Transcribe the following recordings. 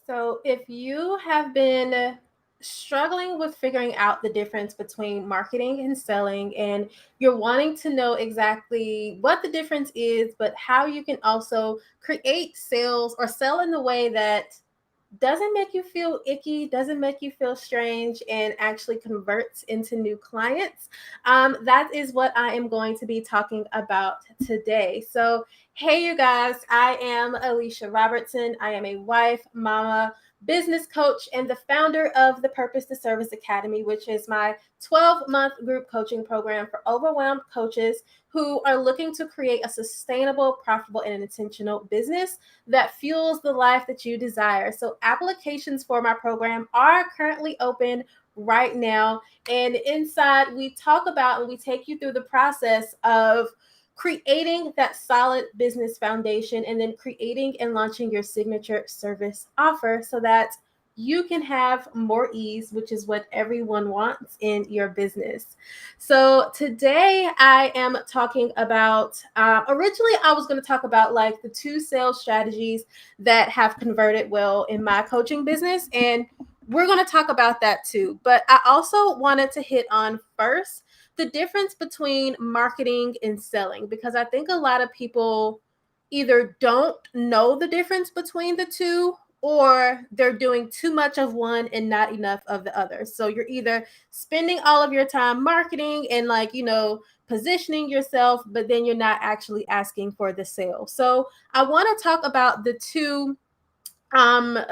So, if you have been struggling with figuring out the difference between marketing and selling, and you're wanting to know exactly what the difference is, but how you can also create sales or sell in the way that doesn't make you feel icky, doesn't make you feel strange, and actually converts into new clients. That is what I am going to be talking about today. So, hey, you guys, I am Alicia Robertson. I am a wife, mama, business coach, and the founder of the Purpose to Service Academy, which is my 12-month group coaching program for overwhelmed coaches who are looking to create a sustainable, profitable, and intentional business that fuels the life that you desire. So, applications for my program are currently open right now. And inside, we talk about and we take you through the process of creating that solid business foundation and then creating and launching your signature service offer so that you can have more ease, which is what everyone wants in your business. So today I am talking about, originally I was going to talk about like the two sales strategies that have converted well in my coaching business. And we're going to talk about that too. But I also wanted to hit on first the difference between marketing and selling, because I think a lot of people either don't know the difference between the two or they're doing too much of one and not enough of the other. So you're either spending all of your time marketing and positioning yourself, but then you're not actually asking for the sale. So I want to talk about the two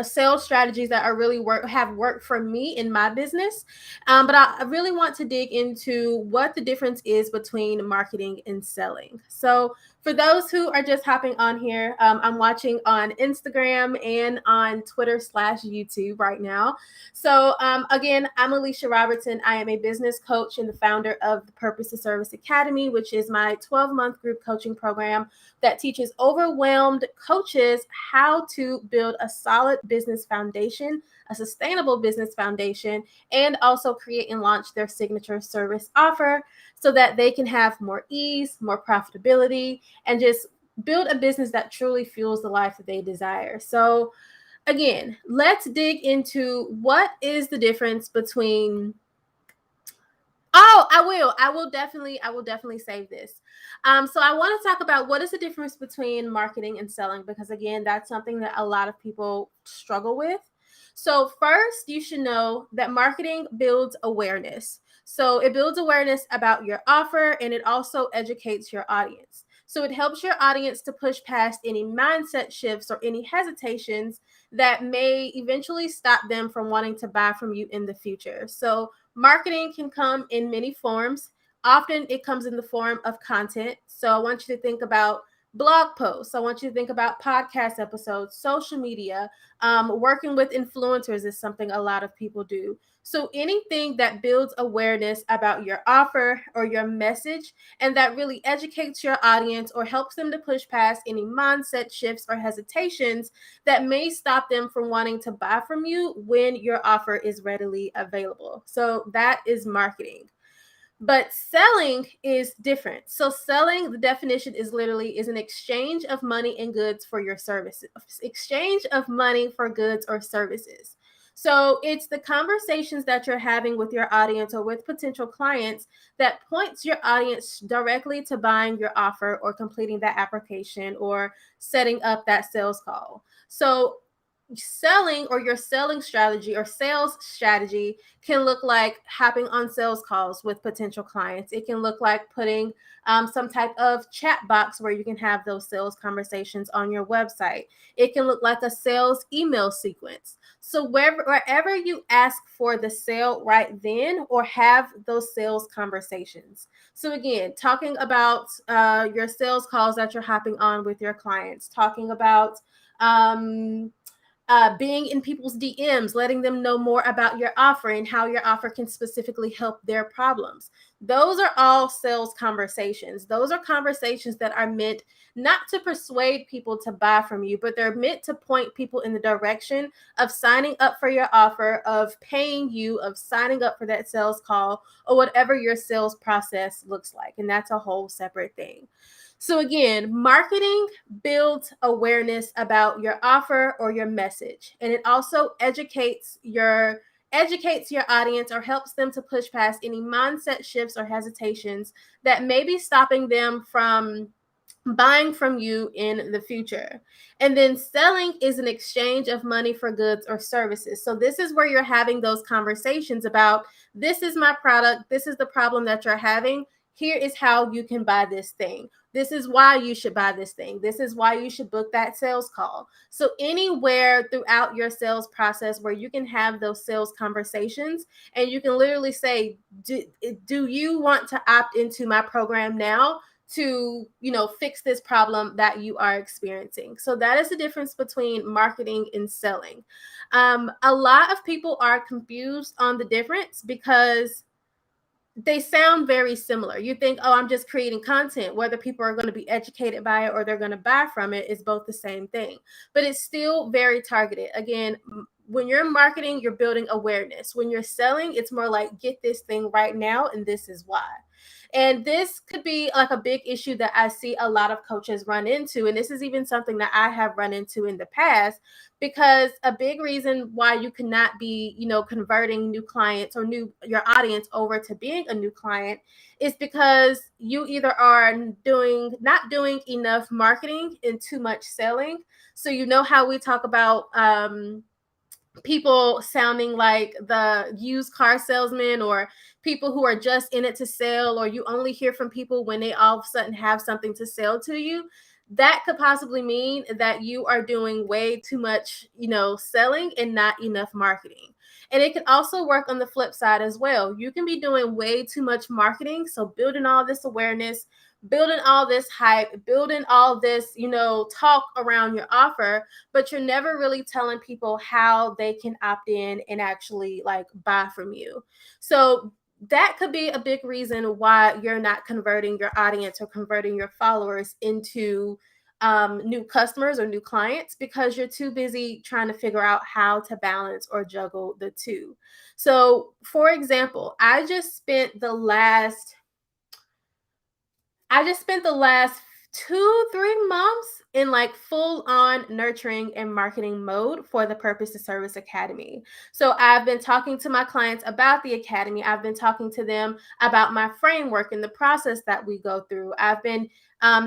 sales strategies that are really have worked for me in my business. But I really want to dig into what the difference is between marketing and selling. So for those who are just hopping on here, I'm watching on Instagram and on Twitter/YouTube right now. So again, I'm Alicia Robertson. I am a business coach and the founder of the Purpose to Service Academy, which is my 12-month group coaching program that teaches overwhelmed coaches how to build a solid business foundation, a sustainable business foundation, and also create and launch their signature service offer so that they can have more ease, more profitability, and just build a business that truly fuels the life that they desire. So, again, let's dig into what is the difference between. Oh, I will. I will definitely save this. So I want to talk about what is the difference between marketing and selling, because again, that's something that a lot of people struggle with. So first, you should know that marketing builds awareness. So it builds awareness about your offer and it also educates your audience. So it helps your audience to push past any mindset shifts or any hesitations that may eventually stop them from wanting to buy from you in the future. So marketing can come in many forms. Often it comes in the form of content. So I want you to think about blog posts. I want you to think about podcast episodes, social media. Working with influencers is something a lot of people do. So anything that builds awareness about your offer or your message and that really educates your audience or helps them to push past any mindset shifts or hesitations that may stop them from wanting to buy from you when your offer is readily available. So that is marketing. But selling is different. So selling, the definition is literally is an exchange of money and goods for your services. Exchange of money for goods or services. So it's the conversations that you're having with your audience or with potential clients that points your audience directly to buying your offer or completing that application or setting up that sales call. So selling or your selling strategy or sales strategy can look like hopping on sales calls with potential clients. It can look like putting some type of chat box where you can have those sales conversations on your website. It can look like a sales email sequence. So wherever you ask for the sale right then or have those sales conversations. So again, talking about your sales calls that you're hopping on with your clients, talking about being in people's DMs, letting them know more about your offer and how your offer can specifically help their problems. Those are all sales conversations. Those are conversations that are meant not to persuade people to buy from you, but they're meant to point people in the direction of signing up for your offer, of paying you, of signing up for that sales call, or whatever your sales process looks like. And that's a whole separate thing. So again, marketing builds awareness about your offer or your message, and it also educates your audience or helps them to push past any mindset shifts or hesitations that may be stopping them from buying from you in the future. And then selling is an exchange of money for goods or services. So this is where you're having those conversations about, this is my product, this is the problem that you're having. Here is how you can buy this thing. This is why you should buy this thing. This is why you should book that sales call. So anywhere throughout your sales process where you can have those sales conversations and you can literally say, do you want to opt into my program now to fix this problem that you are experiencing? So that is the difference between marketing and selling. A lot of people are confused on the difference because they sound very similar. You think, oh, I'm just creating content. Whether people are going to be educated by it or they're going to buy from it is both the same thing. But it's still very targeted. Again, when you're marketing, you're building awareness. When you're selling, it's more like, get this thing right now, and this is why. And this could be like a big issue that I see a lot of coaches run into. And this is even something that I have run into in the past, because a big reason why you cannot be, converting new clients or your audience over to being a new client is because you either are not doing enough marketing and too much selling. So how we talk about people sounding like the used car salesman, or people who are just in it to sell, or you only hear from people when they all of a sudden have something to sell to you. That could possibly mean that you are doing way too much, selling and not enough marketing. And it can also work on the flip side as well. You can be doing way too much marketing, so building all this awareness, building all this hype, building all this, talk around your offer, but you're never really telling people how they can opt in and actually like buy from you. So that could be a big reason why you're not converting your audience or converting your followers into new customers or new clients, because you're too busy trying to figure out how to balance or juggle the two. So, for example, I just spent the last 2-3 months in like full on nurturing and marketing mode for the Purpose to Service Academy. So I've been talking to my clients about the academy. I've been talking to them about my framework and the process that we go through. I've been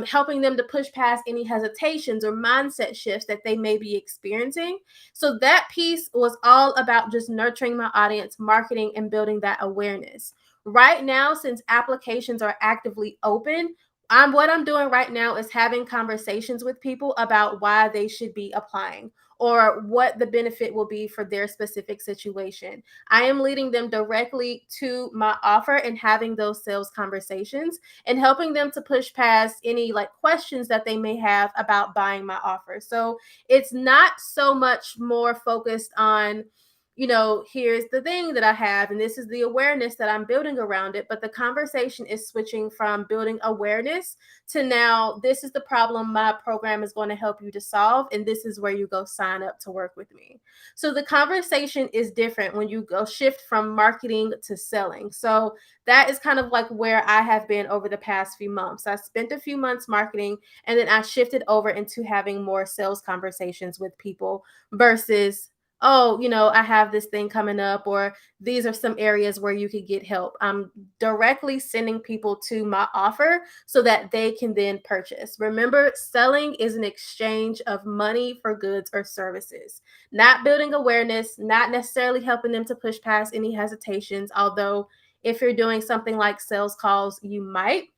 helping them to push past any hesitations or mindset shifts that they may be experiencing. So that piece was all about just nurturing my audience, marketing, and building that awareness. Right now, since applications are actively open, what I'm doing right now is having conversations with people about why they should be applying or what the benefit will be for their specific situation. I am leading them directly to my offer and having those sales conversations and helping them to push past any like questions that they may have about buying my offer. So it's not so much more focused on, here's the thing that I have, and this is the awareness that I'm building around it. But the conversation is switching from building awareness to, now, this is the problem my program is going to help you to solve, and this is where you go sign up to work with me. So the conversation is different when you go shift from marketing to selling. So that is kind of like where I have been over the past few months. I spent a few months marketing, and then I shifted over into having more sales conversations with people versus, oh, I have this thing coming up, or these are some areas where you could get help. I'm directly sending people to my offer so that they can then purchase. Remember, selling is an exchange of money for goods or services, not building awareness, not necessarily helping them to push past any hesitations. Although, if you're doing something like sales calls, you might,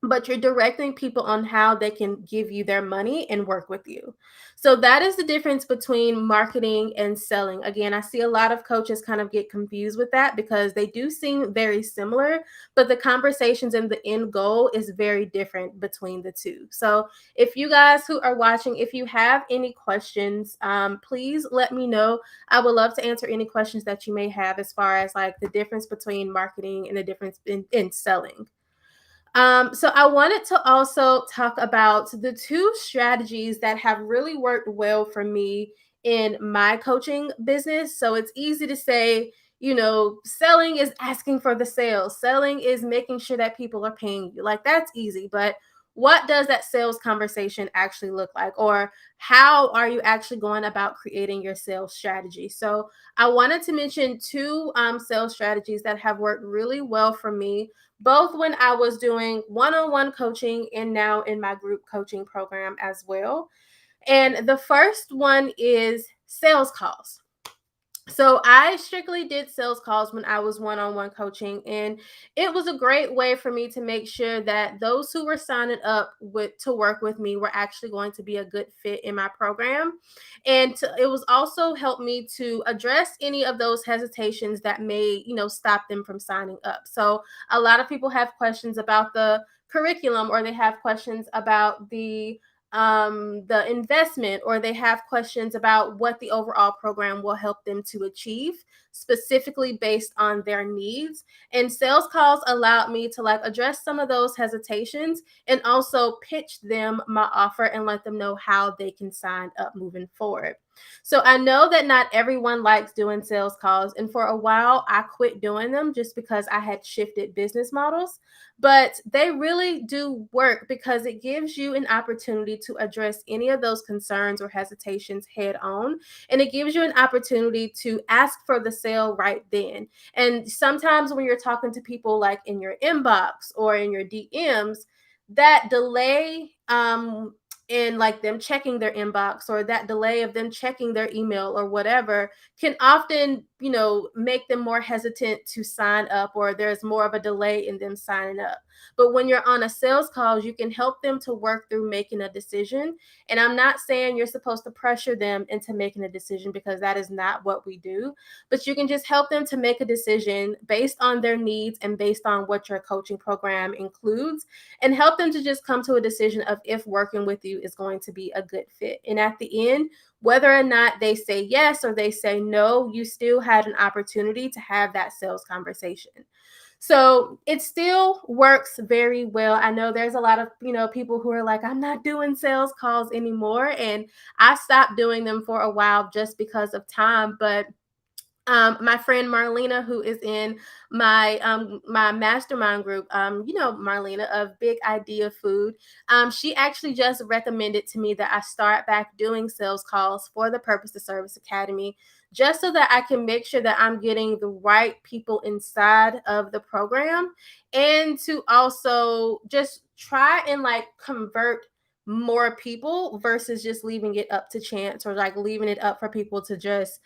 but you're directing people on how they can give you their money and work with you. So that is the difference between marketing and selling. Again, I see a lot of coaches kind of get confused with that because they do seem very similar, but the conversations and the end goal is very different between the two. So if you guys who are watching, if you have any questions, please let me know. I would love to answer any questions that you may have as far as like the difference between marketing and the difference in selling. So I wanted to also talk about the two strategies that have really worked well for me in my coaching business. So it's easy to say, selling is asking for the sales. Selling is making sure that people are paying you. Like, that's easy. But what does that sales conversation actually look like? Or how are you actually going about creating your sales strategy? So, I wanted to mention two sales strategies that have worked really well for me, both when I was doing one on one coaching and now in my group coaching program as well. And the first one is sales calls. So I strictly did sales calls when I was one-on-one coaching, and it was a great way for me to make sure that those who were signing up with to work with me were actually going to be a good fit in my program. And it was also helped me to address any of those hesitations that may, stop them from signing up. So a lot of people have questions about the curriculum, or they have questions about the investment, or they have questions about what the overall program will help them to achieve, specifically based on their needs. And sales calls allowed me to like address some of those hesitations and also pitch them my offer and let them know how they can sign up moving forward. So I know that not everyone likes doing sales calls, and for a while I quit doing them just because I had shifted business models, but they really do work because it gives you an opportunity to address any of those concerns or hesitations head on. And it gives you an opportunity to ask for the sale right then. And sometimes when you're talking to people like in your inbox or in your DMs, that delay in like them checking their inbox, or that delay of them checking their email or whatever, can often, make them more hesitant to sign up, or there's more of a delay in them signing up. But when you're on a sales call, you can help them to work through making a decision. And I'm not saying you're supposed to pressure them into making a decision, because that is not what we do. But you can just help them to make a decision based on their needs and based on what your coaching program includes, and help them to just come to a decision of if working with you is going to be a good fit. And at the end, whether or not they say yes or they say no, you still had an opportunity to have that sales conversation. So it still works very well. I know there's a lot of, people who are like, I'm not doing sales calls anymore. And I stopped doing them for a while just because of time. But my friend Marlena, who is in my mastermind group, Marlena of Big Idea Food, she actually just recommended to me that I start back doing sales calls for the Purpose to Service Academy, just so that I can make sure that I'm getting the right people inside of the program, and to also just try and like convert more people versus just leaving it up to chance, or like leaving it up for people to just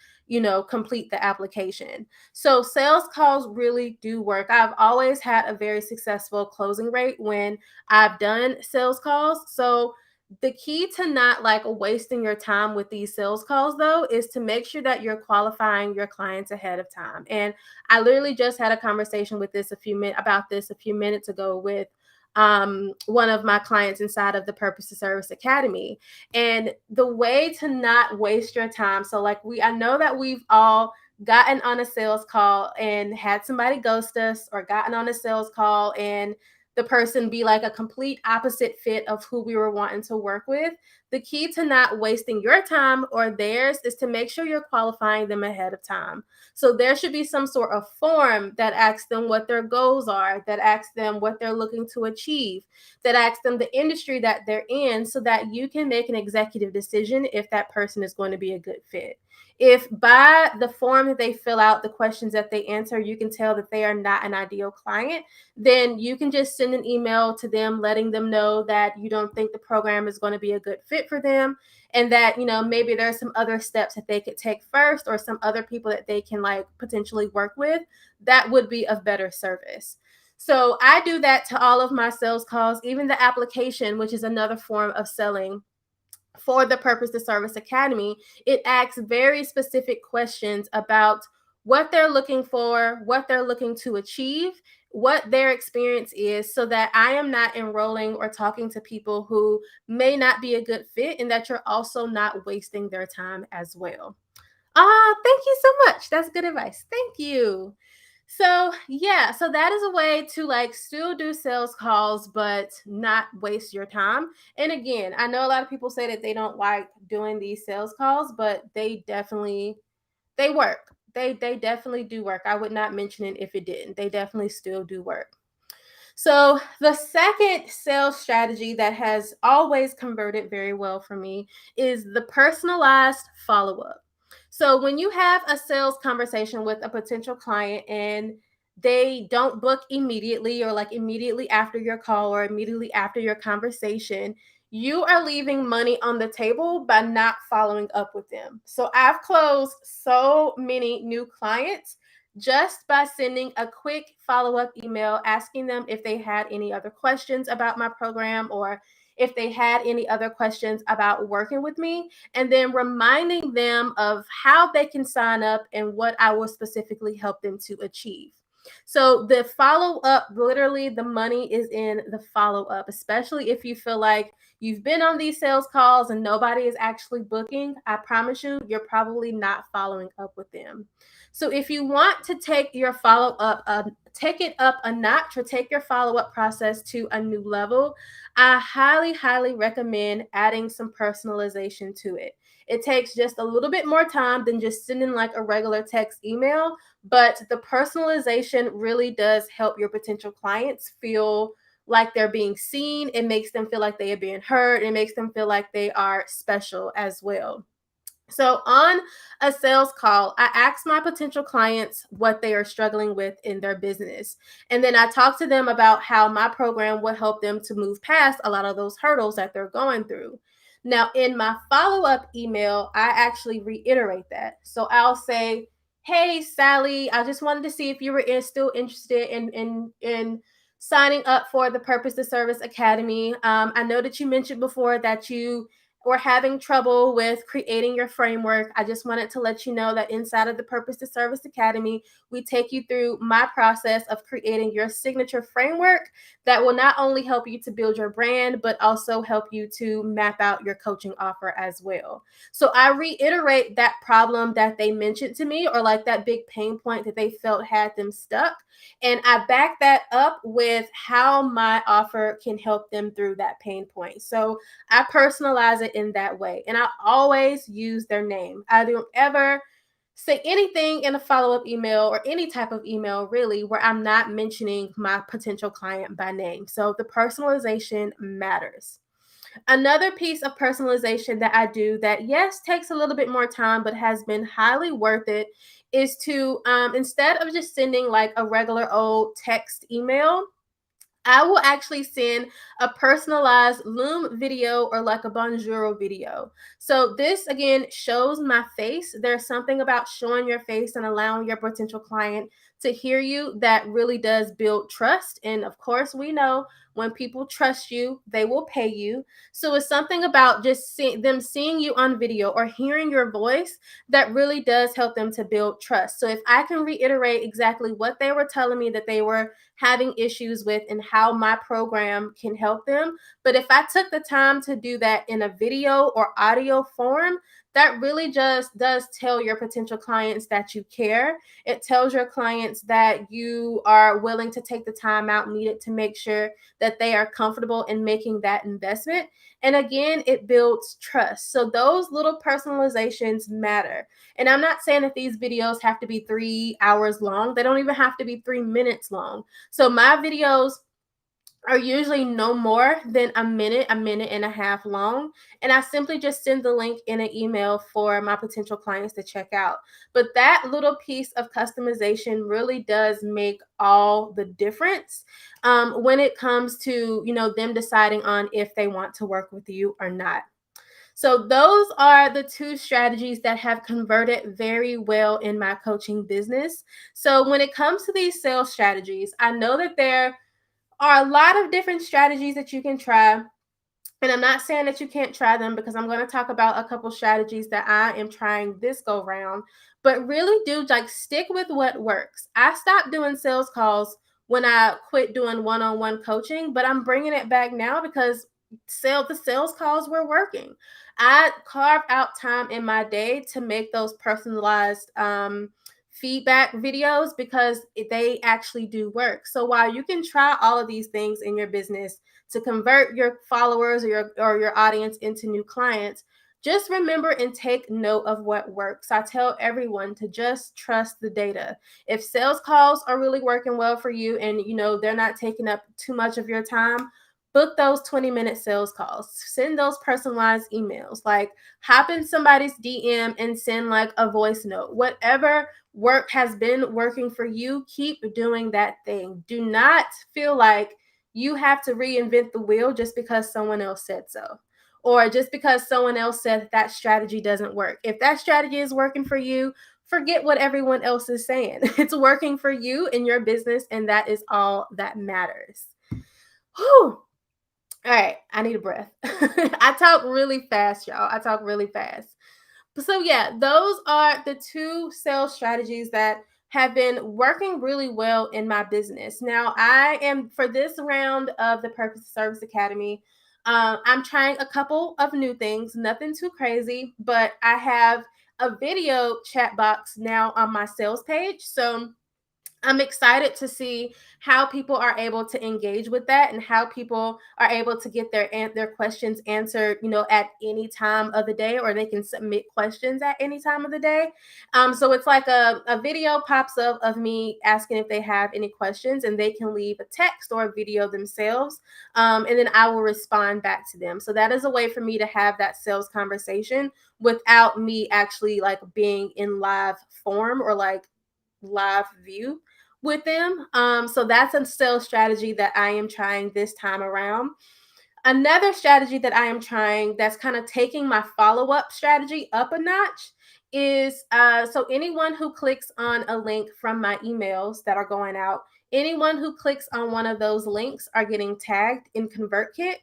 complete the application. So sales calls really do work. I've always had a very successful closing rate when I've done sales calls. So the key to not like wasting your time with these sales calls though is to make sure that you're qualifying your clients ahead of time. And I literally just had a conversation with this about this a few minutes ago with one of my clients inside of the Purpose to Service Academy. And the way to not waste your time, so like I know that we've all gotten on a sales call and had somebody ghost us, or gotten on a sales call and the person be like a complete opposite fit of who we were wanting to work with. The key to not wasting your time or theirs is to make sure you're qualifying them ahead of time. So there should be some sort of form that asks them what their goals are, that asks them what they're looking to achieve, that asks them the industry that they're in, so that you can make an executive decision if that person is going to be a good fit. If by the form that they fill out, the questions that they answer, you can tell that they are not an ideal client, then you can just send an email to them letting them know that you don't think the program is going to be a good fit for them, and that maybe there's some other steps that they could take first, or some other people that they can like potentially work with that would be of better service. So I do that to all of my sales calls, even the application, which is another form of selling for the Purpose to Service Academy. It asks very specific questions about what they're looking for, what they're looking to achieve, what their experience is, so that I am not enrolling or talking to people who may not be a good fit, and that you're also not wasting their time as well. Thank you so much. That's good advice. Thank you. So, yeah, so that is a way to like still do sales calls but not waste your time. And again, I know a lot of people say that they don't like doing these sales calls, but they work. They definitely do work. I would not mention it if it didn't. They definitely still do work. So, the second sales strategy that has always converted very well for me is the personalized follow up. So, when you have a sales conversation with a potential client and they don't book immediately or like immediately after your call or immediately after your conversation, you are leaving money on the table by not following up with them. So, I've closed so many new clients just by sending a quick follow up email asking them if they had any other questions about my program or if they had any other questions about working with me, and then reminding them of how they can sign up and what I will specifically help them to achieve. So, the follow up, literally, the money is in the follow up, especially if you feel like you've been on these sales calls and nobody is actually booking. I promise you, you're probably not following up with them. So if you want to take your follow up, take it up a notch or take your follow up process to a new level, I highly, highly recommend adding some personalization to it. It takes just a little bit more time than just sending like a regular text email, but the personalization really does help your potential clients feel like they're being seen. It makes them feel like they are being heard. It makes them feel like they are special as well. So, on a sales call, I ask my potential clients what they are struggling with in their business. And then I talk to them about how my program will help them to move past a lot of those hurdles that they're going through. Now, in my follow up email, I actually reiterate that. So, I'll say, "Hey, Sally, I just wanted to see if you were still interested in signing up for the Purpose to Service Academy. I know that you mentioned before that you or having trouble with creating your framework, I just wanted to let you know that inside of the Purpose to Service Academy, we take you through my process of creating your signature framework that will not only help you to build your brand, but also help you to map out your coaching offer as well." So I reiterate that problem that they mentioned to me, or like that big pain point that they felt had them stuck. And I back that up with how my offer can help them through that pain point. So I personalize it in that way. And I always use their name. I don't ever say anything in a follow up email or any type of email really where I'm not mentioning my potential client by name. So the personalization matters. Another piece of personalization that I do that, yes, takes a little bit more time, but has been highly worth it is to, instead of just sending like a regular old text email, I will actually send a personalized Loom video or like a Bonjour video. So this again shows my face. There's something about showing your face and allowing your potential client to hear you that really does build trust. And of course, we know when people trust you, they will pay you. So it's something about just them seeing you on video or hearing your voice that really does help them to build trust. So if I can reiterate exactly what they were telling me that they were having issues with and how my program can help them. But if I took the time to do that in a video or audio form, that really just does tell your potential clients that you care. It tells your clients that you are willing to take the time out needed to make sure that they are comfortable in making that investment. And again, it builds trust. So those little personalizations matter. And I'm not saying that these videos have to be 3 hours long. They don't even have to be 3 minutes long. So my videos are usually no more than a minute and a half long. And I simply just send the link in an email for my potential clients to check out. But that little piece of customization really does make all the difference when it comes to, them deciding on if they want to work with you or not. So, those are the two strategies that have converted very well in my coaching business. So, when it comes to these sales strategies, I know that there are a lot of different strategies that you can try. And I'm not saying that you can't try them because I'm going to talk about a couple strategies that I am trying this go round, but really do like stick with what works. I stopped doing sales calls when I quit doing one-on-one coaching, but I'm bringing it back now because the sales calls were working. I carve out time in my day to make those personalized feedback videos because they actually do work. So while you can try all of these things in your business to convert your followers or your audience into new clients, just remember and take note of what works. I tell everyone to just trust the data. If sales calls are really working well for you and they're not taking up too much of your time, book those 20-minute sales calls. Send those personalized emails. Like hop in somebody's DM and send like a voice note. Whatever work has been working for you, keep doing that thing. Do not feel like you have to reinvent the wheel just because someone else said so, or just because someone else said that strategy doesn't work. If that strategy is working for you, forget what everyone else is saying. It's working for you in your business, and that is all that matters. Whew. All right, I need a breath. I talk really fast, y'all. I talk really fast. So yeah, those are the two sales strategies that have been working really well in my business. Now, I am for this round of the Purpose Service Academy. I'm trying a couple of new things, nothing too crazy, but I have a video chat box now on my sales page. So I'm excited to see how people are able to engage with that and how people are able to get their questions answered, at any time of the day, or they can submit questions at any time of the day. So it's like a video pops up of me asking if they have any questions, and they can leave a text or a video themselves, and then I will respond back to them. So that is a way for me to have that sales conversation without me actually like being in live form or like live view with them. So that's a sales strategy that I am trying this time around. Another strategy that I am trying that's kind of taking my follow up strategy up a notch is so anyone who clicks on a link from my emails that are going out, anyone who clicks on one of those links are getting tagged in ConvertKit.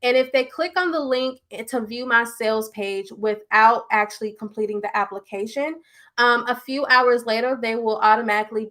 And if they click on the link to view my sales page without actually completing the application, a few hours later, they will automatically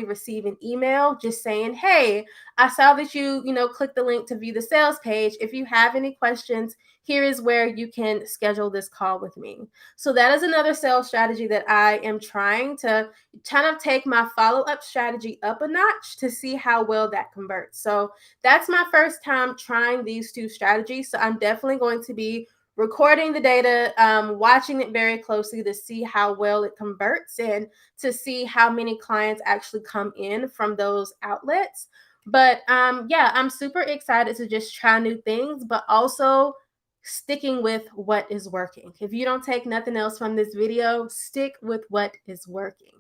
receive an email just saying, "Hey, I saw that you click the link to view the sales page. If you have any questions, here is where you can schedule this call with me." So that is another sales strategy that I am trying to kind of take my follow-up strategy up a notch to see how well that converts. So that's my first time trying these two strategies. So I'm definitely going to be recording the data, watching it very closely to see how well it converts and to see how many clients actually come in from those outlets. But yeah, I'm super excited to just try new things, but also sticking with what is working. If you don't take nothing else from this video, stick with what is working.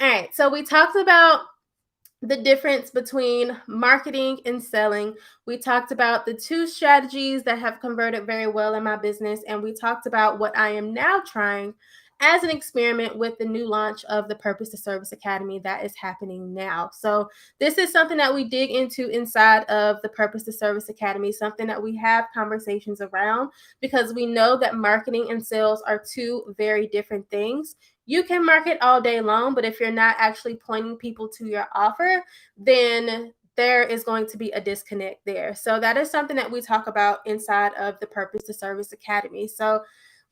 All right, so we talked about the difference between marketing and selling. We talked about the two strategies that have converted very well in my business, and we talked about what I am now trying as an experiment with the new launch of the Purpose to Service Academy that is happening now. So this is something that we dig into inside of the Purpose to Service Academy, something that we have conversations around, because we know that marketing and sales are two very different things. You can market all day long, but if you're not actually pointing people to your offer, then there is going to be a disconnect there. So that is something that we talk about inside of the Purpose to Service Academy. So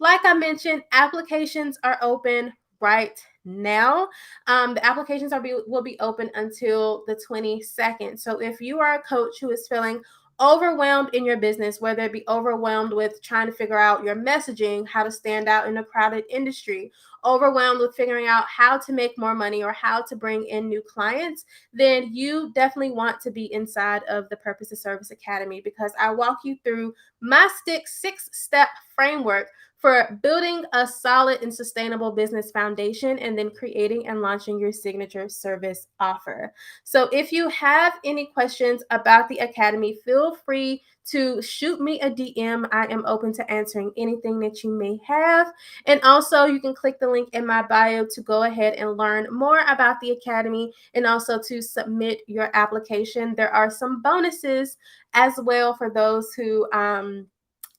like I mentioned, applications are open right now. The applications will be open until the 22nd. So if you are a coach who is feeling overwhelmed in your business, whether it be overwhelmed with trying to figure out your messaging, how to stand out in a crowded industry, overwhelmed with figuring out how to make more money or how to bring in new clients, then you definitely want to be inside of the Purpose to Service Academy, because I walk you through my six-step framework for building a solid and sustainable business foundation and then creating and launching your signature service offer. So if you have any questions about the Academy, feel free to shoot me a DM. I am open to answering anything that you may have. And also you can click the link in my bio to go ahead and learn more about the Academy and also to submit your application. There are some bonuses as well for those who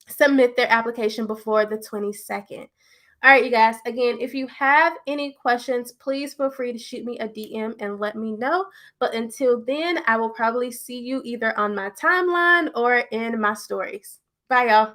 submit their application before the 22nd. All right, you guys, again, if you have any questions, please feel free to shoot me a DM and let me know. But until then, I will probably see you either on my timeline or in my stories. Bye, y'all.